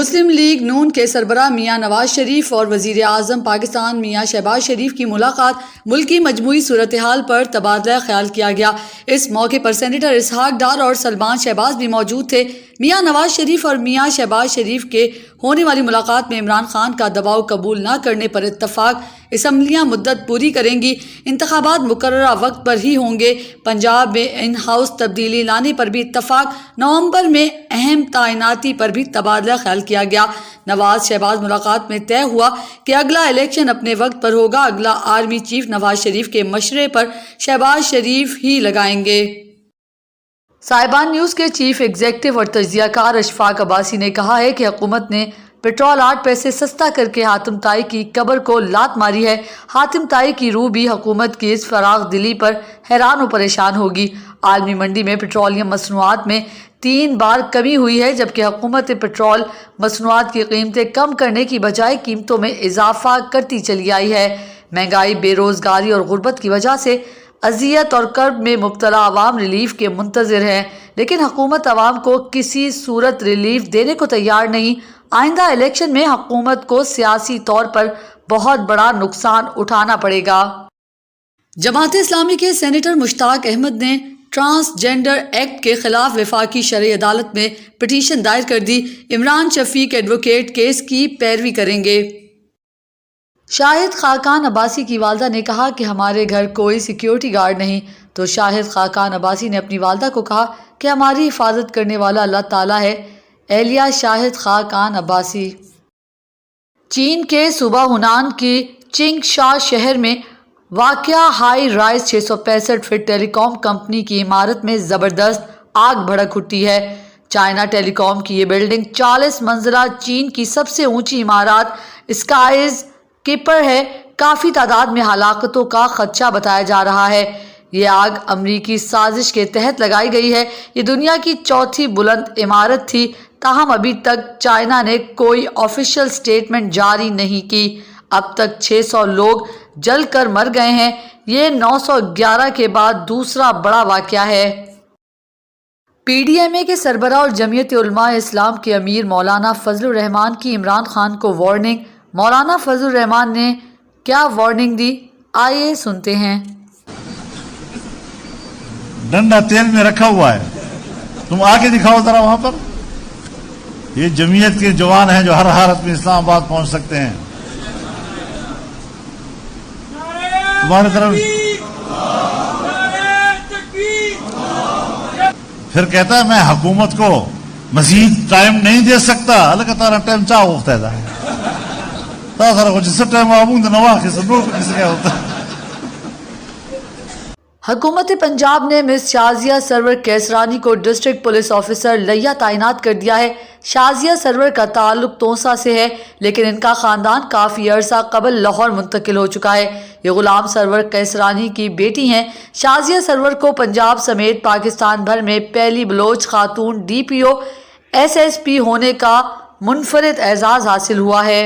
مسلم league نون کے سربراہ میاں نواز شریف اور وزیر اعظم پاکستان میاں شہباز شریف کی ملاقات ملکی مجموعی صورتحال پر تبادلہ خیال کیا گیا۔ اس موقع پر سینیٹر اسحاق ڈار اور سلمان شہباز بھی موجود تھے۔ میاں نواز شریف اور میاں شہباز شریف کے ہونے والی ملاقات میں عمران خان کا دباؤ قبول نہ کرنے پر اتفاق، اسمبلیاں مدت پوری کریں گی، انتخابات مقررہ وقت پر ہی ہوں گے، پنجاب میں ان ہاؤس تبدیلی لانے پر بھی اتفاق، نومبر میں اہم تعیناتی پر بھی تبادلہ خیال کیا گیا۔ نواز شہباز ملاقات میں طے ہوا کہ اگلا الیکشن اپنے وقت پر ہوگا، اگلا آرمی چیف نواز شریف کے مشورے پر شہباز شریف ہی لگائیں گے۔ صاحبان نیوز کے چیف ایگزیکٹو اور تجزیہ کار اشفاق عباسی نے کہا ہے کہ حکومت نے پیٹرول 8 پیسے سستا کر کے حاتم طائی کی قبر کو لات ماری ہے۔ حاتم طائی کی روح بھی حکومت کی اس فراغ دلی پر حیران و پریشان ہوگی۔ عالمی منڈی میں پیٹرولیم مصنوعات میں 3 بار کمی ہوئی ہے، جبکہ حکومت پیٹرول مصنوعات کی قیمتیں کم کرنے کی بجائے قیمتوں میں اضافہ کرتی چلی آئی ہے۔ مہنگائی، بے روزگاری اور غربت کی وجہ سے اذیت اور کرب میں مبتلا عوام ریلیف کے منتظر ہیں، لیکن حکومت عوام کو کسی صورت ریلیف دینے کو تیار نہیں۔ آئندہ الیکشن میں حکومت کو سیاسی طور پر بہت بڑا نقصان اٹھانا پڑے گا۔ جماعت اسلامی کے سینیٹر مشتاق احمد نے ٹرانسجنڈر ایکٹ کے خلاف وفاقی شرعی عدالت میں پٹیشن دائر کر دی۔ عمران شفیق ایڈوکیٹ کیس کی پیروی کریں گے۔ شاہد خاقان عباسی کی والدہ نے کہا کہ ہمارے گھر کوئی سیکیورٹی گارڈ نہیں، تو شاہد خاقان عباسی نے اپنی والدہ کو کہا کہ ہماری حفاظت کرنے والا اللہ تعالیٰ ہے۔ اہلیہ شاہد خاقان عباسی۔ چین کے صوبہ ہنان کی چنگ شا شہر میں واقع ہائی رائز 665 فٹ ٹیلی کام کمپنی کی عمارت میں زبردست آگ بھڑک اٹھی ہے۔ چائنا ٹیلی کام کی یہ بلڈنگ 40 منزلہ چین کی سب سے اونچی عمارت اسکائز کیپر ہے۔ کافی تعداد میں ہلاکتوں کا خدشہ بتایا جا رہا ہے۔ یہ آگ امریکی سازش کے تحت لگائی گئی ہے۔ یہ دنیا کی 4تھی بلند عمارت تھی، تاہم ابھی تک چائنا نے کوئی آفیشیل سٹیٹمنٹ جاری نہیں کی۔ اب تک 600 لوگ جل کر مر گئے ہیں۔ یہ 911 کے بعد دوسرا بڑا واقعہ ہے۔ پی ڈی ایم اے کے سربراہ اور جمعیت علماء اسلام کے امیر مولانا فضل الرحمان کی عمران خان کو وارننگ۔ مولانا فضل الرحمان نے کیا وارننگ دی، آئیے سنتے ہیں۔ ڈنڈا تیل میں رکھا ہوا ہے، تم آ کے دکھاؤ ذرا وہاں پر۔ یہ جمعیت کے جوان ہیں جو ہر حالت میں اسلام آباد پہنچ سکتے ہیں۔ تمہاری طرف پھر کہتا ہے میں حکومت کو مزید ٹائم نہیں دے سکتا۔ اللہ تعالیٰ ٹائم چاہ ہوتا ہے جس ٹائم ہوتا ہے۔ حکومت پنجاب نے مس شازیہ سرور کیسرانی کو ڈسٹرکٹ پولیس آفیسر لیا تعینات کر دیا ہے۔ شازیہ سرور کا تعلق تونسا سے ہے، لیکن ان کا خاندان کافی عرصہ قبل لاہور منتقل ہو چکا ہے۔ یہ غلام سرور کیسرانی کی بیٹی ہیں۔ شازیہ سرور کو پنجاب سمیت پاکستان بھر میں پہلی بلوچ خاتون DPO SSP ہونے کا منفرد اعزاز حاصل ہوا ہے۔